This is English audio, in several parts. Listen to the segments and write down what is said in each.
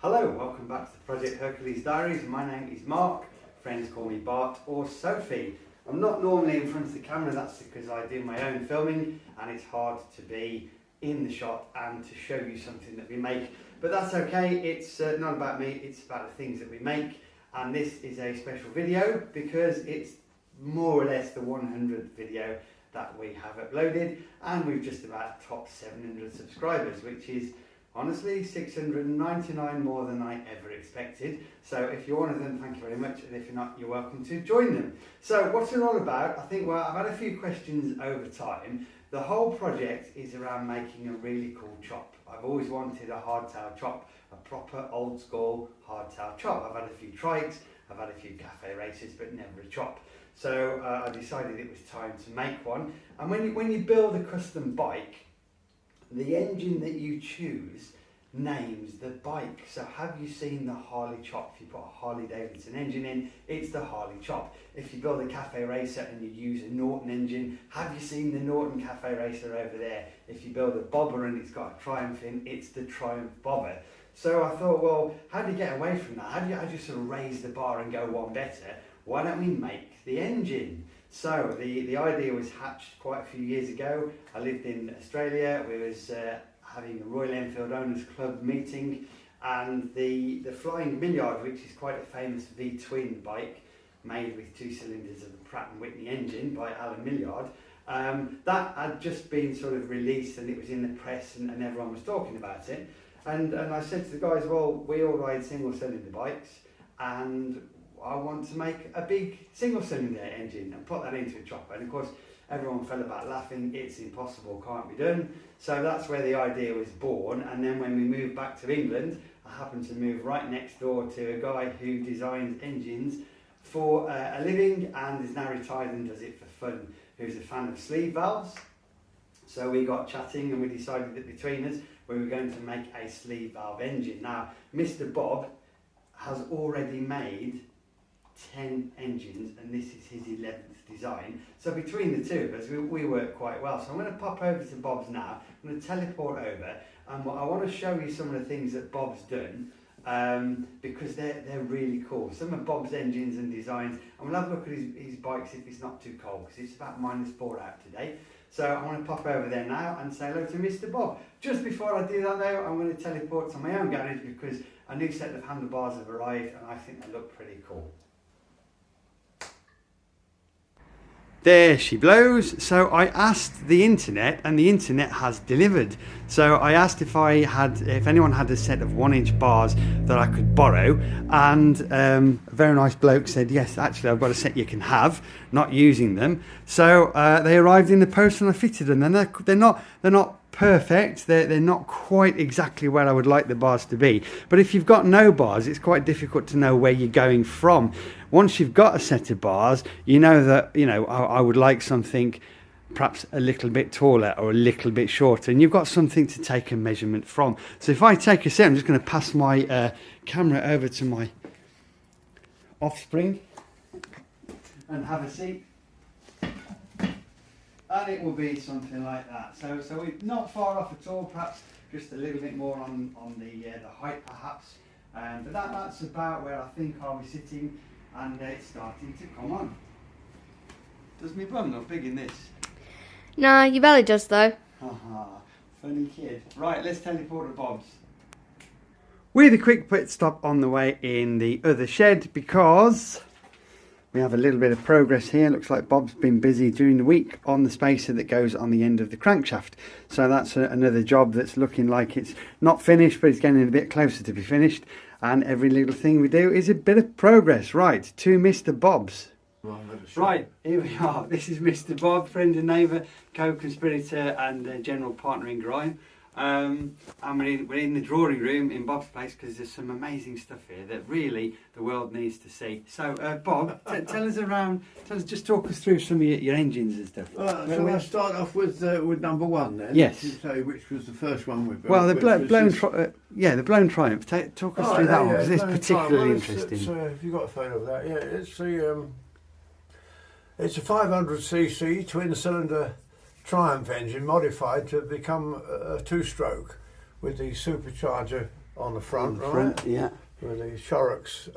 Hello, welcome back to the Project Hercules Diaries. My name is Mark, friends call me Bart or Sophie. I'm not normally in front of the camera, that's because I do my own filming and it's hard to be in the shot and to show you something that we make. But that's okay, it's not about me, it's about the things that we make. And this is a special video because it's more or less the 100th video that we have uploaded, and we've just about topped 700 subscribers, which is honestly 699 more than I ever expected. So if you're one of them, thank you very much, and if you're not, you're welcome to join them. So what's it all about? I think, well, I've had a few questions over time. The whole project is around making a really cool chop. I've always wanted a hardtail chop, a proper old school hardtail chop. I've had a few trikes, I've had a few cafe races, but never a chop. So I decided it was time to make one. And when you build a custom bike, the engine that you choose names the bike. So have you seen the Harley chop? If you put a Harley Davidson engine in, it's the Harley chop. If you build a cafe racer and you use a Norton engine, have you seen the Norton cafe racer over there? If you build a bobber and it's got a Triumph in, it's the Triumph bobber. So I thought, well, how do you get away from that? How do you sort of raise the bar and go one better? Why don't we make the engine? So the idea was hatched quite a few years ago. I lived in Australia. We was having a Royal Enfield Owners Club meeting, and the Flying Milliard, which is quite a famous V-twin bike made with 2 cylinders of the Pratt & Whitney engine by Alan Milliard, that had just been sort of released and it was in the press and everyone was talking about it. And I said to the guys, well, we all ride single cylinder bikes and I want to make a big single cylinder engine and put that into a chopper. And of course, everyone fell about laughing, it's impossible, can't be done. So that's where the idea was born. And then when we moved back to England, I happened to move right next door to a guy who designs engines for a living and is now retired and does it for fun, who's a fan of sleeve valves. So we got chatting and we decided that between us, we were going to make a sleeve valve engine. Now, Mr. Bob has already made 10 engines and this is his 11th design. So between the two of us, we work quite well. So I'm going to pop over to Bob's now. I'm going to teleport over and I want to show you some of the things that Bob's done because they're really cool. Some of Bob's engines and designs, and we'll have a look at his bikes if it's not too cold because it's about -4 out today. So I want to pop over there now and say hello to Mr. Bob. Just before I do that though, I'm going to teleport to my own garage because a new set of handlebars have arrived and I think they look pretty cool. There she blows. So I asked the internet and the internet has delivered. So I asked if anyone had a set of 1-inch bars that I could borrow, and a very nice bloke said, yes, actually I've got a set you can have, not using them. So they arrived in the post and I fitted them, and they're not perfect, they're not quite exactly where I would like the bars to be, but if you've got no bars it's quite difficult to know where you're going from. Once you've got a set of bars, you know that, I would like something perhaps a little bit taller or a little bit shorter, and you've got something to take a measurement from. So if I take a set, I'm just going to pass my camera over to my offspring and have a seat. And it will be something like that. So we're not far off at all, perhaps just a little bit more on the height perhaps. But that's about where I think I'll be sitting, and it's starting to come on. Does my bum look big in this? No, your belly does though. Haha, funny kid. Right, let's teleport to Bob's. With a quick pit stop on the way in the other shed because we have a little bit of progress here. Looks like Bob's been busy during the week on the spacer that goes on the end of the crankshaft. So that's another job that's looking like it's not finished, but it's getting a bit closer to be finished. And every little thing we do is a bit of progress. Right, to Mr. Bob's. Right, here we are. This is Mr. Bob, friend and neighbour, co-conspirator and general partner in crime. And we're in the drawing room in Bob's place because there's some amazing stuff here that really the world needs to see. So Bob, tell us, just talk us through some of your engines and stuff. So we'll start off with number 1 then. Yes. To say which was the first one we built. Well, the blown Triumph. Talk us through that one because it's particularly interesting. So if you've got a photo of that, yeah, it's a 500cc twin-cylinder Triumph engine modified to become a 2-stroke with the supercharger on the front, Yeah. with the Shorrock's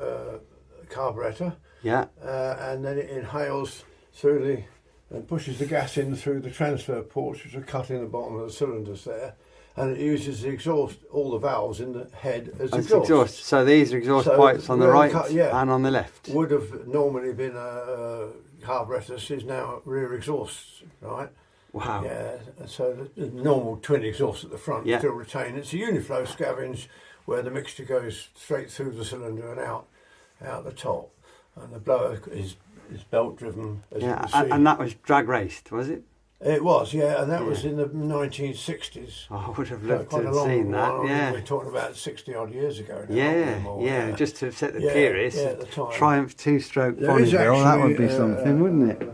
carburettor, and then it inhales through and pushes the gas in through the transfer ports, which are cut in the bottom of the cylinders there, and it uses the exhaust, all the valves in the head as exhaust. So these are exhaust pipes on the right and on the left. Would have normally been a carburettor, this is now rear exhaust, right? Wow. Yeah, so the normal twin exhaust at the front still retain. It's a uniflow scavenge where the mixture goes straight through the cylinder and out the top, and the blower is belt driven, as you can see. And that was drag raced, was it? It was, and that was in the 1960s. I would have loved to have seen that. We're talking about 60 odd years ago now. Just to set the purist. At the time. Triumph 2-stroke Bonneville, that would be something, wouldn't it?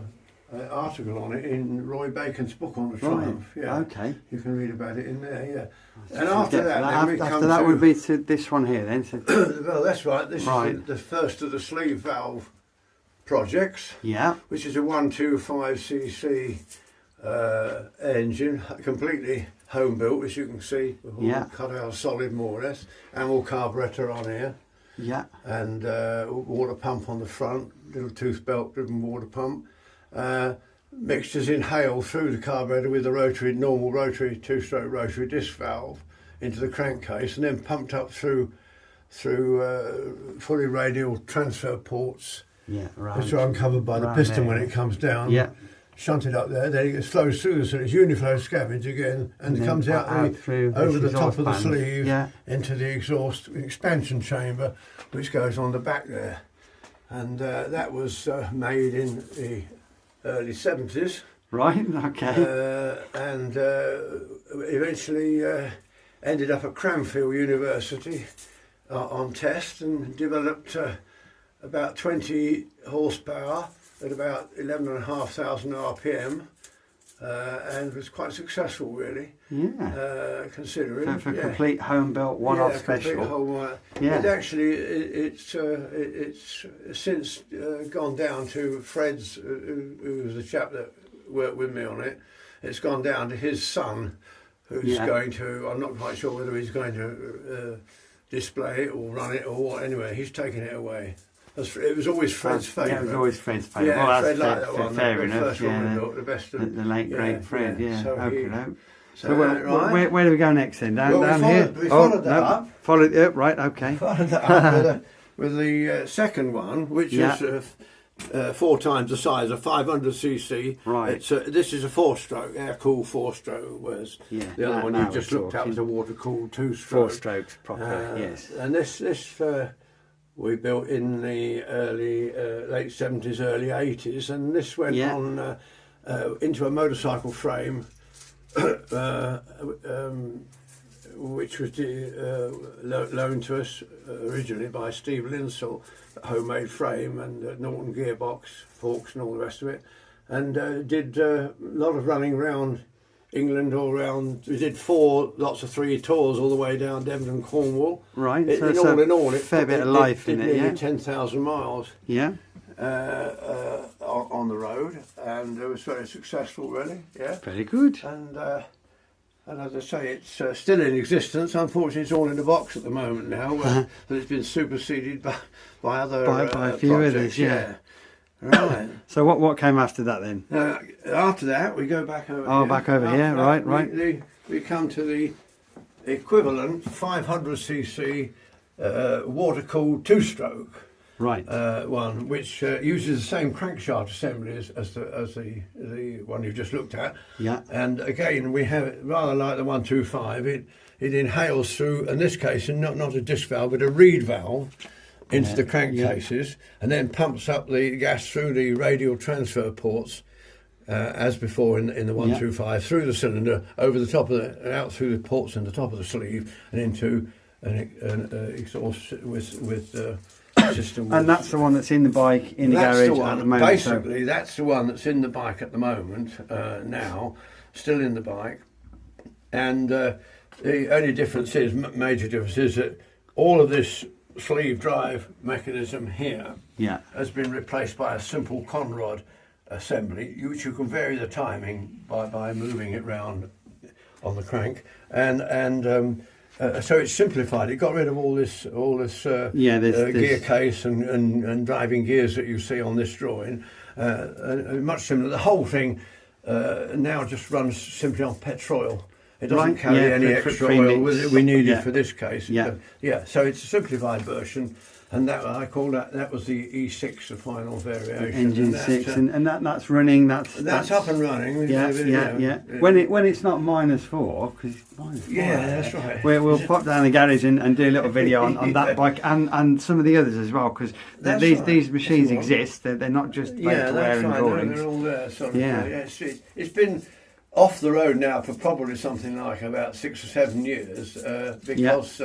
An article on it in Roy Bacon's book on the Triumph. Yeah, okay. You can read about it in there. And after that, after that would be to this one here then. So. Well, that's right. This is the first of the sleeve valve projects. Yeah. Which is a 125cc engine, completely home built, as you can see. Cut out solid more or less, and all carburettor on here. Yeah. And water pump on the front, little tooth belt driven water pump. Mixtures inhale through the carburettor with the normal rotary 2-stroke rotary disc valve into the crankcase, and then pumped up through fully radial transfer ports, which are uncovered by the piston when it comes down. Yeah. Shunted up there, then it flows through, so it's uniflow scavenge again, and it comes out over the top of the sleeve into the exhaust expansion chamber, which goes on the back there. And that was made in the early 70s. Right, okay. And eventually ended up at Cranfield University on test, and developed about 20 horsepower at about 11,500 RPM, and was quite successful, really. Considering for complete home built one-off special. It actually it's since gone down to Fred's, who's the chap that worked with me on it. It's gone down to his son, who's going to. I'm not quite sure whether he's going to display it or run it or what. Anyway, he's taken it away. It was always Fred's favourite. Yeah, it was always Fred's favourite. Yeah, well, Fred liked that one. Fair enough. First one we built, the best of the late great Fred. So right. where do we go next then? Down here. We followed that up. Followed it up, right? Okay. Followed that up with the second one, which is 4 times the size, a 500cc. Right. This is a 4-stroke, air-cooled 4-stroke, whereas the other one you just looked at was a water-cooled 2-stroke. 4 strokes proper, yes. And this we built in the late 70s, early 80s, and this went on into a motorcycle frame, which was loaned to us originally by Steve Linsell, a homemade frame, and Norton gearbox, forks and all the rest of it, and did a lot of running around England, all around. We did 4 lots of 3 tours all the way down Devon and Cornwall. Right. In all, it fair bit of life in it. Nearly 10,000 miles. Yeah. On the road, and it was very successful, really. Yeah. Very good. And as I say, it's still in existence. Unfortunately, it's all in the box at the moment now, but it's been superseded by other by a few projects. others. Yeah. Right. So what came after that then? After that, we go back over. Oh, back over here. Right. We come to the equivalent 500cc water-cooled 2-stroke. Right. One which uses the same crankshaft assembly as the one you've just looked at. Yeah. And again, we have it rather like the 125. It inhales through, in this case, not a disc valve but a reed valve into the crankcases, and then pumps up the gas through the radial transfer ports, as before in the 125, through the cylinder, over the top of out through the ports in the top of the sleeve, and into an exhaust with system. And that's the one that's in the bike in the garage at the moment. Basically, that's the one that's in the bike at the moment now, still in the bike. And the only difference is, major difference is that all of this sleeve drive mechanism here has been replaced by a simple conrod assembly, which you can vary the timing by moving it round on the crank, and so it's simplified. It got rid of all this gear case and driving gears that you see on this drawing. Much similar. The whole thing now just runs simply on petrol. It doesn't carry any extra oil we needed for this case. So it's a simplified version. And that I call that was the E6, the final variation. Engine 6, and that's running. That's up and running. Yeah. When it's not -4, because it's -4. Yeah, that's right. We'll pop down the garage and do a little video on that bike and some of the others as well, because these machines exist. They're not just made to wear and drawings. They're all there. It's been off the road now for probably something like about 6 or 7 years, because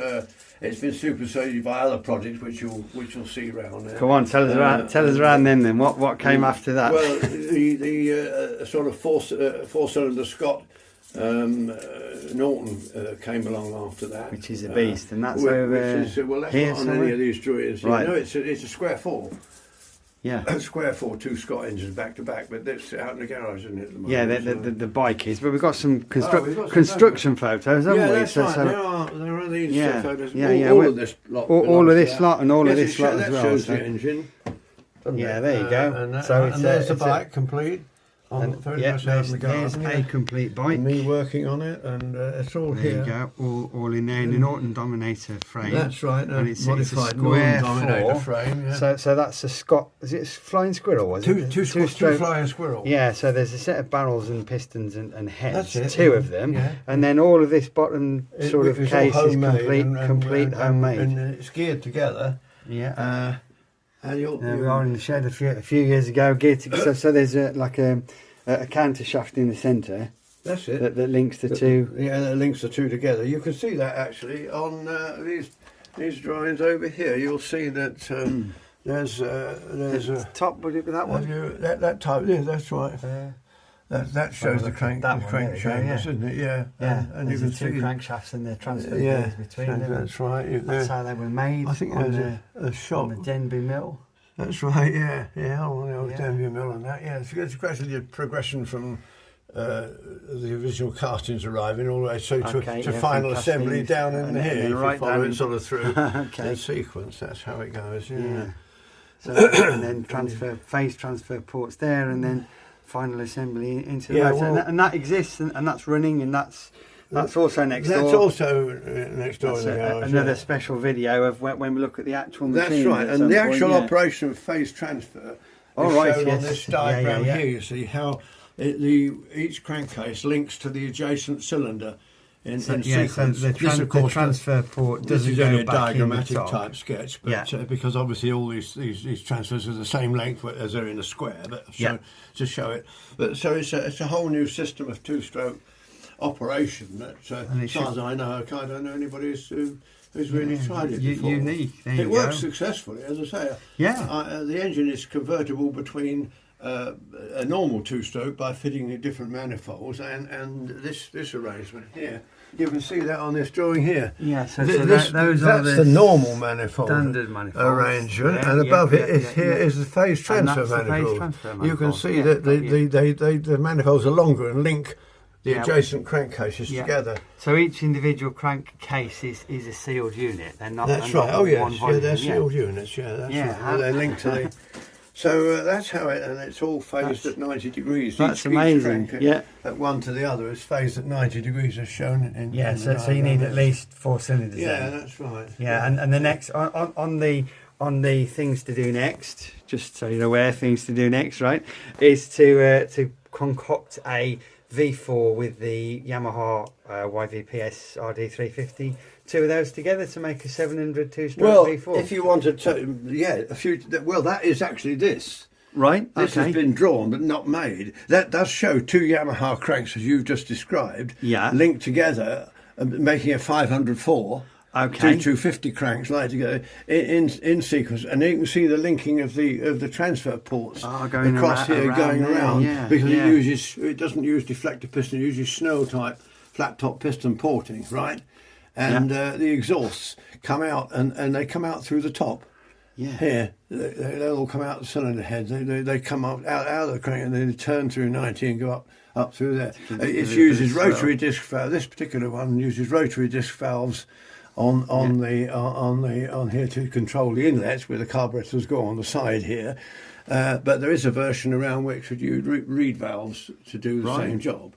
it's been superseded by other projects which you'll see around there. Go on, tell us around then. What came after that? Well, the sort of four-cylinder Scott Norton came along after that, which is a beast, and that's over that's here not on somewhere? any of these drawings. Right. No, it's a square 4. Yeah, square 4, 2 Scott engines back to back, but that's out in the garage, isn't it? At the moment, yeah, the bike is. But we've got some construction photos, haven't we? That's right. There are these photos. All of this lot. All of this lot and all of this lot as that well. shows the engine. Yeah, there you go. And there's the bike complete. There's a complete bike. And me working on it, and it's all here. There you go, all in there in the Norton Dominator frame. That's right, and it's modified a square Norton Dominator frame. Yeah. So that's a Scott. Is it a Flying Squirrel? Was it? Two Flying Squirrel. Yeah. So there's a set of barrels and pistons and heads. That's it. 2 of them, and then all of this bottom sort of case is complete homemade, and it's geared together. Yeah. And we are in the shed a few years ago. Geared together. So there's a counter shaft in the centre. That's it. That links the two. Yeah, that links the two together. You can see that actually on these drawings over here. You'll see that there's a top. Would it be that one? That type. Yeah, that's right. That shows the crank chambers, isn't it? Yeah. And you can see 2 crankshafts and the transfer gears between them. That's right. That's how they were made. I think there's a shop. On the Denby mill. That's right, yeah, on the old Denby mill and that, yeah. It's gradually a progression from the original castings arriving all the way to final assembly down in here. If you follow it sort of through in sequence, that's how it goes, yeah. So and then phase transfer ports there, and then final assembly into the motor. And that exists, and that's running, and that's also next door. That's also next door in the garage. Another special video of when we look at the actual machine. That's right, and the actual operation of phase transfer is shown on this diagram here. You see how each crankcase links to the adjacent cylinder in sequence. So the transfer port doesn't go only a back diagrammatic in the type sketch, but because obviously all these transfers are the same length as they're in a square, but to show it. But so it's a whole new system of 2-stroke operation that, as far as I know, I don't know anybody who's really tried it before. Unique. It works successfully, as I say. The engine is convertible between a normal 2-stroke by fitting the different manifolds and this arrangement here. You can see that on this drawing here. Yeah, so that's the normal manifold standard manifold arrangement, and above it is the phase transfer manifold. You can see that the manifolds are longer and link the adjacent crankcases together. So each individual crankcase is a sealed unit. They're not. That's right. Oh yes, they're sealed units. Yeah, that's right. They're linked to the. So that's how and it's all phased at 90 degrees. That's amazing. At one to the other is phased at 90 degrees, as shown in. So you need at least 4 cylinders. Yeah, that's right. Yeah, and the next on the things to do next, just so you're aware, things to do next, right, is to concoct a V4 with the Yamaha YVPS RD350, 2 of those together to make a 700 2-stroke V4. Well, if you wanted to, that is actually this. Right. This has been drawn but not made. That does show 2 Yamaha cranks, as you've just described, linked together, making a 504. Okay. 250 cranks laid together in sequence, and you can see the linking of the transfer ports going across here, going around, because it doesn't use deflector piston, it uses Snell type flat top piston porting, right? And the exhausts come out, and they come out through the top. Yeah. Here, they all come out the cylinder heads. They come up out of the crank, and then they turn through 90 and go up through there. keep It the uses rivers rotary disc valve. This particular one uses rotary disc valves on here to control the inlets where the carburetors go on the side here. But there is a version around which would use reed valves to do the same job.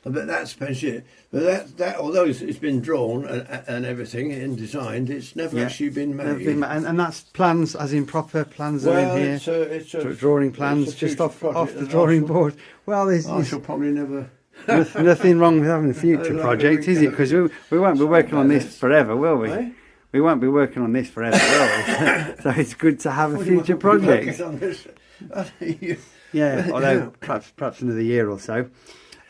But that's basically it. But that although it's been drawn and everything and designed, it's never actually been made. And that's plans, as in proper plans are in here. It's a drawing plans just off the drawing board. Well, I shall probably never. nothing wrong with having a future project, is it? Because we won't be working on this forever, will we? Eh? We won't be working on this forever, will we? So it's good to have a future project. Yeah, although perhaps another year or so.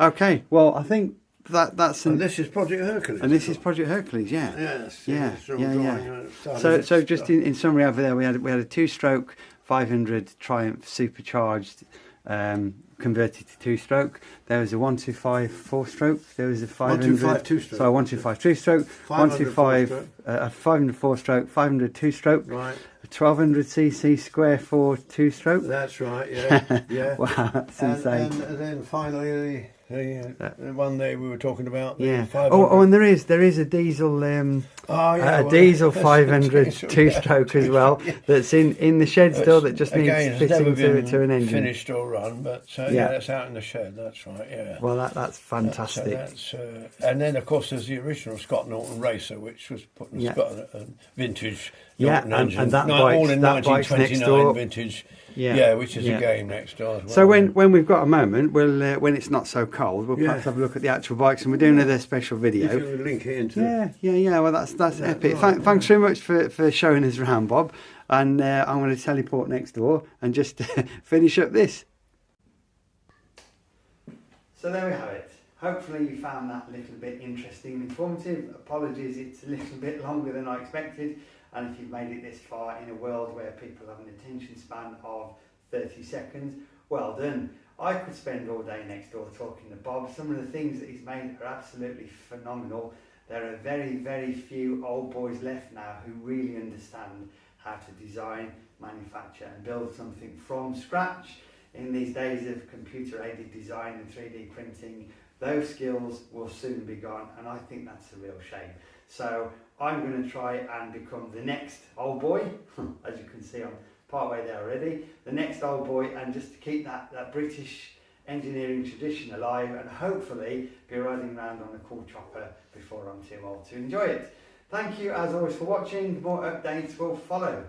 Okay, well, I think that's. And this is Project Hercules. And this is Project Hercules, yeah. Yes. Yeah. So just in summary over there, we had a 2-stroke 500 Triumph supercharged, converted to 2-stroke. There was a 125 4-stroke. There was a 500 125 2-stroke. Sorry, 125 2-stroke. 125 500 4-stroke. 500 2-stroke. Right. A 1200cc square 4 2-stroke. That's right. Yeah. Yeah. Wow, that's insane. And then finally the one day we were talking about. Yeah. 500. Oh, and there is a diesel. A diesel 500 2-stroke as well. That's in the shed still. That just needs fitting to an engine. Finished or run, but that's out in the shed. That's right. Yeah. Well, that's fantastic. And then of course there's the original Scott Norton Racer, which was put in a vintage. Yeah, Norton and that all in bike's 1929 vintage. Yeah, which is a game next door as well. So when we've got a moment, we'll when it's not so cold, we'll perhaps have a look at the actual bikes, and we're doing another special video. If you would link it into. Yeah. Well, that's epic. Thanks very much for showing us around, Bob. And I'm going to teleport next door and just finish up this. So there we have it. Hopefully you found that a little bit interesting and informative. Apologies, it's a little bit longer than I expected. And if you've made it this far in a world where people have an attention span of 30 seconds, well done. I could spend all day next door talking to Bob. Some of the things that he's made are absolutely phenomenal. There are very, very few old boys left now who really understand how to design, manufacture and build something from scratch. In these days of computer-aided design and 3D printing, those skills will soon be gone, and I think that's a real shame. So I'm going to try and become the next old boy, as you can see I'm part way there already, the next old boy, and just to keep that British engineering tradition alive, and hopefully be riding around on a cool chopper before I'm too old to enjoy it. Thank you as always for watching. More updates will follow.